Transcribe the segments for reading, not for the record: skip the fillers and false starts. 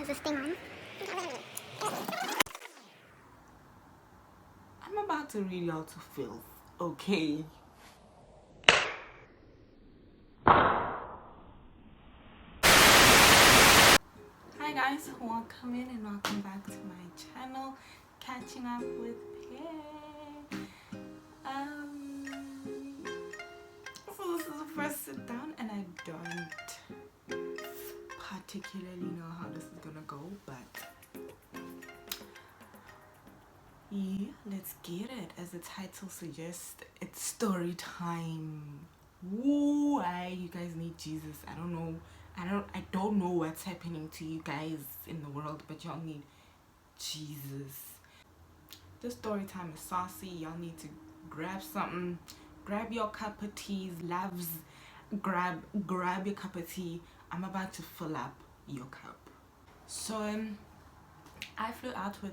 Has this thing on? I'm about to read y'all to filth, okay? Hi guys, welcome in and welcome back to my channel, Catching Up with Pay. So this is the first sit down and I don't particularly know how this is gonna go, but yeah, let's get it. As the title suggests, it's story time. Woo! You guys need Jesus. I don't know what's happening to you guys in the world, but y'all need Jesus. This story time is saucy. Y'all need to grab something. Grab your cup of teas, loves. Grab your cup of tea. I'm about to fill up your cup. So I flew out with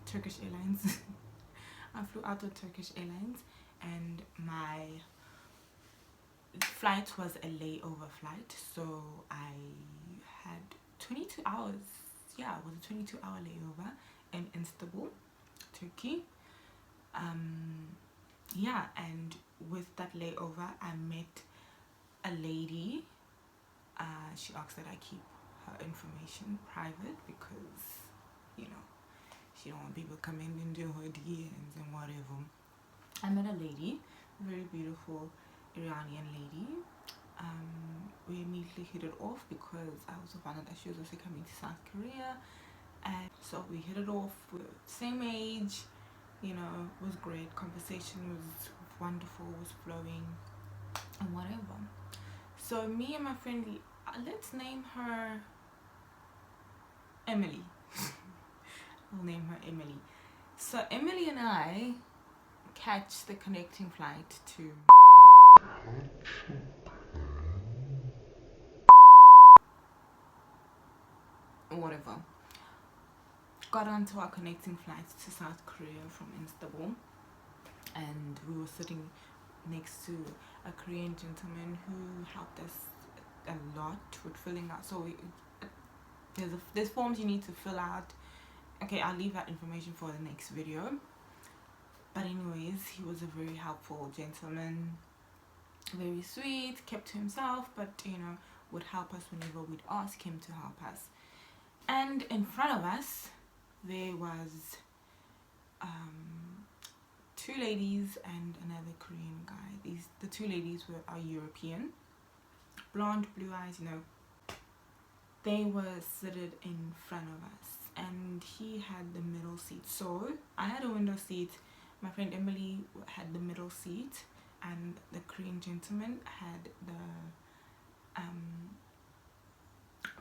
Turkish Airlines. I flew out with Turkish Airlines, and my flight was a layover flight, so I had 22 hours. Yeah, it was a 22-hour layover in Istanbul, Turkey. Yeah, and with that layover, I met a lady. She asked that I keep her information private because, you know, she don't want people coming into her DMs and whatever. I met a lady, a very beautiful Iranian lady. We immediately hit it off because I also found out that she was also coming to South Korea, and so we hit it off. We're the same age, you know, it was great. Conversation was wonderful, was flowing and whatever. So me and my friend, let's name her Emily. I'll name her Emily. So Emily and I catch the connecting flight to whatever. Got onto our connecting flight to South Korea from Istanbul, and we were sitting next to a Korean gentleman who helped us a lot with filling out. So there's forms you need to fill out. Okay, I'll leave that information for the next video. But anyways, he was a very helpful gentleman, very sweet, kept to himself, but you know, would help us whenever we'd ask him to help us. And in front of us there was two ladies and another Korean guy. The two ladies are European, blonde, blue eyes, you know. They were seated in front of us, and he had the middle seat. So I had a window seat, my friend Emily had the middle seat, and the Korean gentleman had the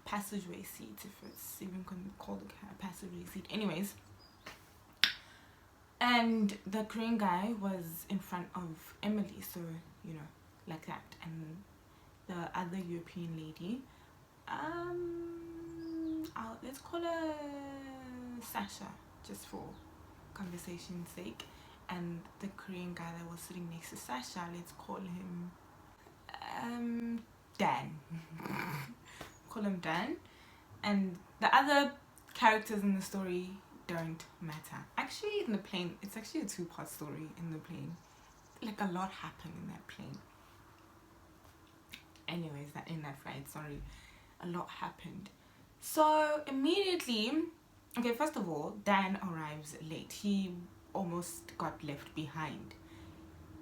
passageway seat, if it's even called a passageway seat. Anyways, and the Korean guy was in front of Emily, so you know, like that. And the other European lady, let's call her Sasha, just for conversation's sake. And the Korean guy that was sitting next to Sasha, let's call him Dan. Call him Dan. And the other characters in the story don't matter. Actually, in the plane, it's actually a two-part story in the plane. Like, a lot happened in that plane. Anyways, in that flight, sorry, a lot happened. So immediately, okay, first of all, Dan arrives late. He almost got left behind.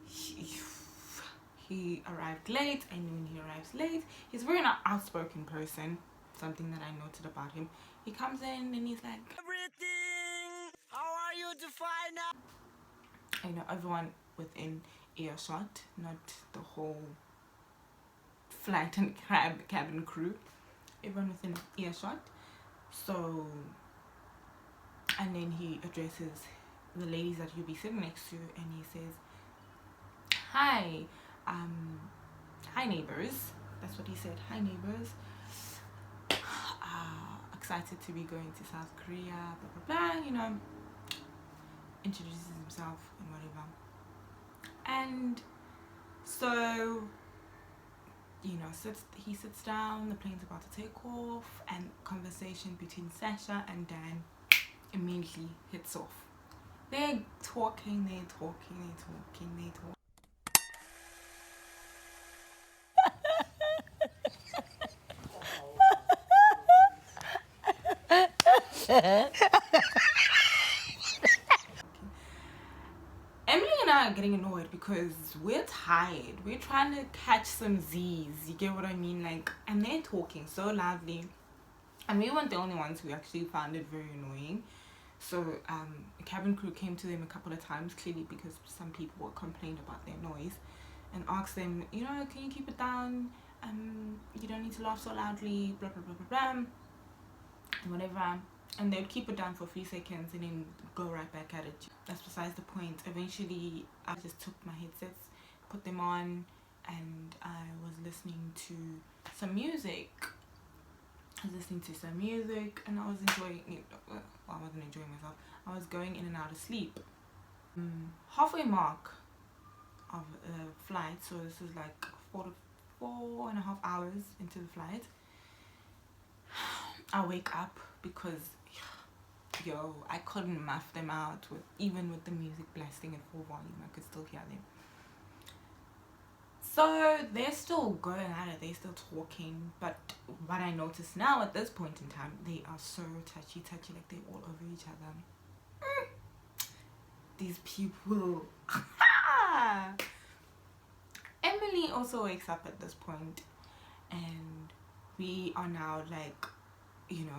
He arrived late, and when he arrives late, he's a very outspoken person, something that I noted about him. He comes in and he's like, everything, how are you to find out? You know, everyone within earshot, not the whole flight and cabin crew, everyone within earshot. So, and then he addresses the ladies that you'll be sitting next to, and he says, hi neighbors. That's what he said. Hi neighbors, excited to be going to South Korea, blah blah blah, you know, introduces himself and whatever. And so, you know, he sits down, the plane's about to take off, and conversation between Sasha and Dan immediately hits off. They're talking. Emily and I are getting annoyed because we're tired. We're trying to catch some Z's. You get what I mean? Like, and they're talking so loudly. And we weren't the only ones who actually found it very annoying. So the cabin crew came to them a couple of times, clearly because some people were complaining about their noise, and asked them, you know, can you keep it down? You don't need to laugh so loudly, blah, blah, blah, blah, blah, and whatever. And they would keep it down for a few seconds and then go right back at it. That's besides the point. Eventually, I just took my headsets, put them on, and I was listening to some music. And I was enjoying it. Well, I wasn't enjoying myself. I was going in and out of sleep. Halfway mark of the flight, so this is like 4.5 hours into the flight, I wake up because I couldn't muff them out even with the music blasting at full volume. I could still hear them. So they're still going at it, they're still talking, but what I notice now at this point in time, they are so touchy, like they're all over each other. These people. Emily also wakes up at this point, and we are now like,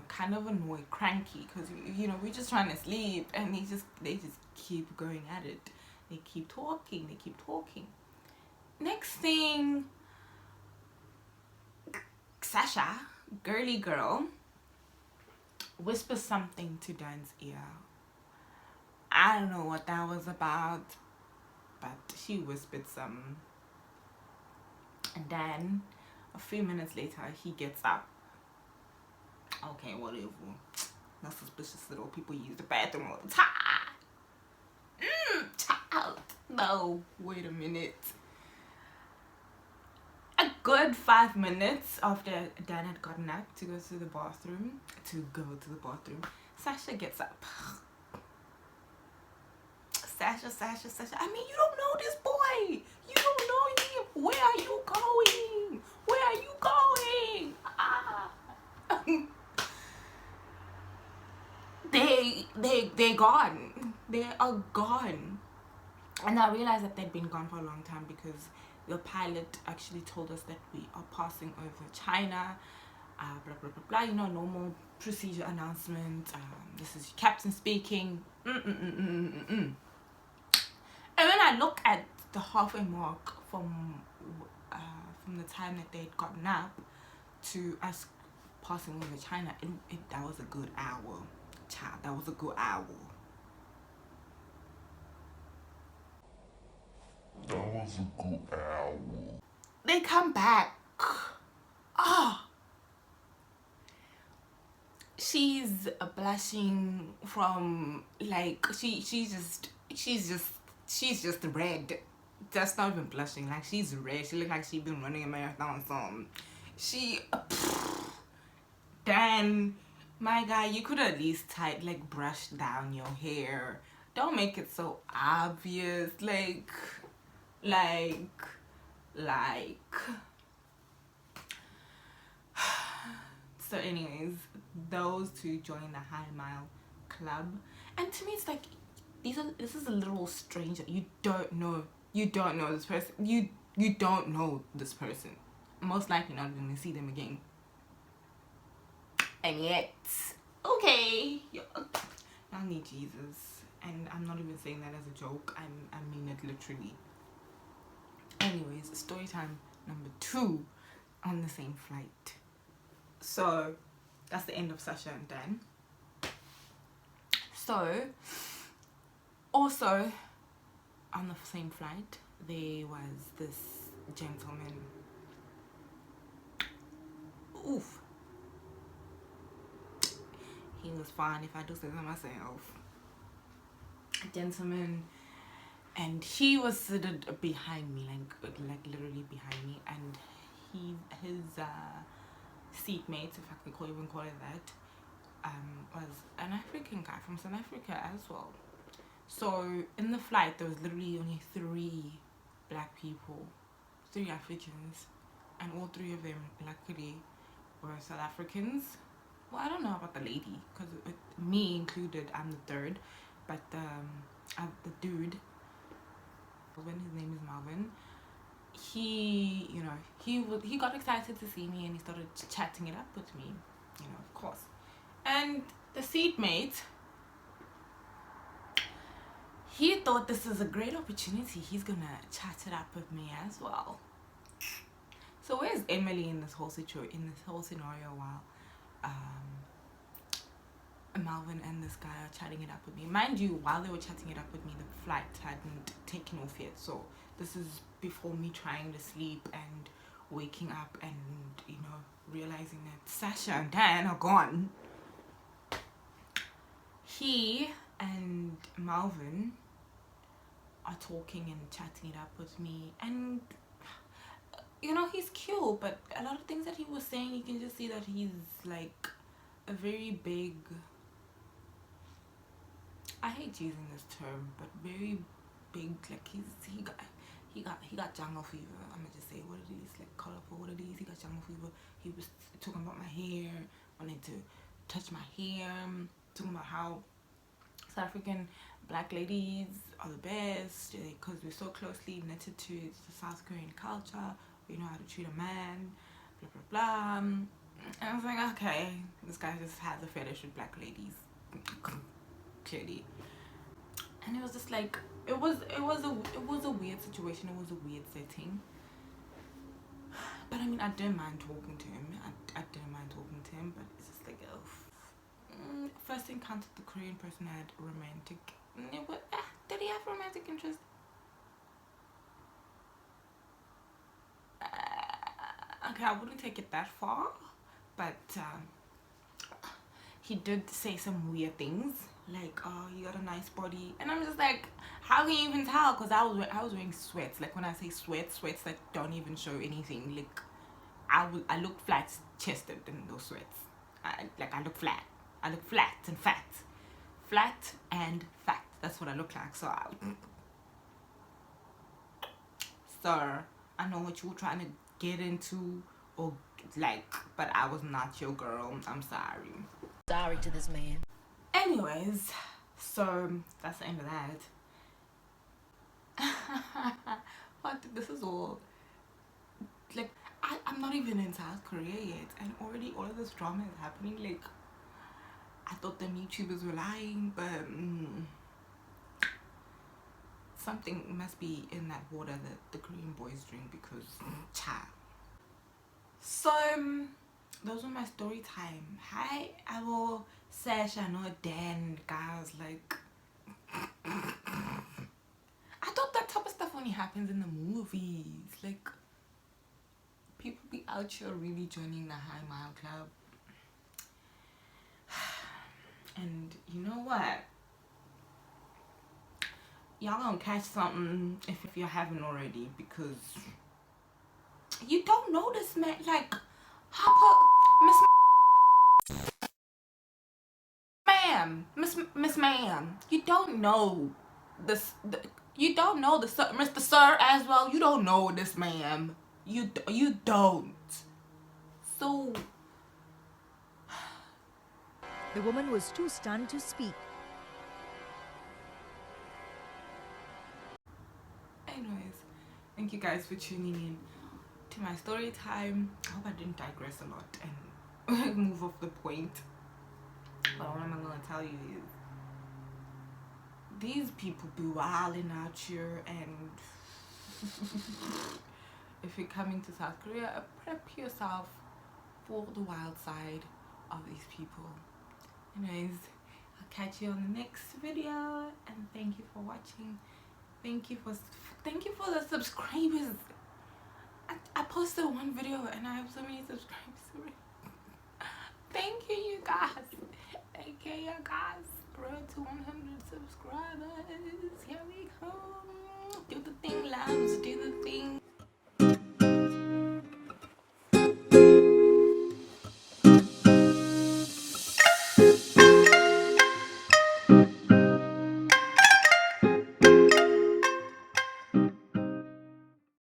kind of annoyed, cranky, because we're just trying to sleep, and they just keep going at it. They keep talking. Next thing, Sasha, girly girl, whispers something to Dan's ear. I don't know what that was about, but she whispered some. And then a few minutes later, he gets up. Okay, whatever. Not suspicious little people use the bathroom all the time. Child. No, wait a minute. A good 5 minutes after Dan had gotten up to go to the bathroom, Sasha gets up. Sasha. I mean, you don't know this boy. You don't know him. Where are you going? They're gone. They are gone. And I realized that they'd been gone for a long time because the pilot actually told us that we are passing over China. Blah, blah, blah, blah. Normal procedure announcement. This is captain speaking. And when I look at the halfway mark from the time that they'd gotten up to us passing over China, that was a good hour. Child, that was a good hour. They come back. She's blushing from like she's just red. That's not even blushing. Like, she's red. She look like she's been running a marathon or something. Dan, my guy, you could at least brush down your hair. Don't make it so obvious. Like. So anyways, those two join the High Mile Club, and to me it's like this is a little stranger. You don't know this person. You don't know this person. Most likely not going to see them again. And yet, okay, y'all need Jesus, and I'm not even saying that as a joke. I mean it literally. Anyways, story time number 2 on the same flight. So that's the end of Sasha and Dan. So also on the same flight there was this gentleman. Oof. He was fine, if I do say so myself. Gentleman. And he was seated behind me, like literally behind me, and his seatmate, if I can even call it that, was an African guy from South Africa as well. So in the flight, there was literally only 3 black people, 3 Africans, and all 3 of them, luckily, were South Africans. Well, I don't know about the lady, because me included, I'm the 3rd, but the dude, when his name is Malvin, he got excited to see me and he started chatting it up with me, of course. And the seatmate, he thought this is a great opportunity. He's gonna chat it up with me as well. So where's Emily in this whole scenario while Malvin and this guy are chatting it up with me? Mind you, while they were chatting it up with me, the flight hadn't taken off yet. So this is before me trying to sleep and waking up and realizing that Sasha and Dan are gone. He and Malvin are talking and chatting it up with me, and he's cute, but a lot of things that he was saying, you can just see that he's like a very big, I hate using this term, but very big, like he got jungle fever. I'm gonna just say what it is, like colorful what it is. He got jungle fever. He was talking about my hair, wanting to touch my hair, talking about how South African black ladies are the best because we're so closely knitted to the South Korean culture. We know how to treat a man, blah blah blah. And I was like, okay, this guy just has a fetish with black ladies, clearly. And it was just like, it was a weird situation. It was a weird setting. But I mean, I didn't mind talking to him. I didn't mind talking to him, but it's just like, first encounter the Korean person had romantic. Did he have romantic interest? Okay, I wouldn't take it that far, but he did say some weird things, like, oh, you got a nice body, and I'm just like, how can you even tell? Because I was wearing sweats. Like, when I say sweats that don't even show anything. Like, I look flat chested in those sweats. I look flat. I look flat and fat. Flat and fat. That's what I look like. So sir, I know what you were trying to get into or like, but I was not your girl. I'm sorry. Sorry to this man. Anyways, so that's the end of that. What? This is all like, I'm not even in South Korea yet, and already all of this drama is happening. Like, I thought the YouTubers were lying, but something must be in that water that the Korean boys drink, because cha. So those were my story time. Hi, I will Sasha, no Dan, guys. Like, I thought that type of stuff only happens in the movies. Like, people be out here really joining the high mile club. And you know what? Y'all gonna catch something if you haven't already, because you don't know this man. Like, Miss Ma'am, you don't know this. You don't know the Mr. Sir as well. You don't know this, ma'am. You don't. So the woman was too stunned to speak. Anyways, thank you guys for tuning in to my story time. I hope I didn't digress a lot and move off the point. But what I'm gonna tell you is, these people be wilding out here, and if you're coming to South Korea, prep yourself for the wild side of these people. Anyways, I'll catch you on the next video, and thank you for watching. Thank you for the subscribers. I posted one video and I have so many subscribers. Thank you, you guys. Okay, you guys. Road to 100 subscribers. Here we come. Do the thing, loves.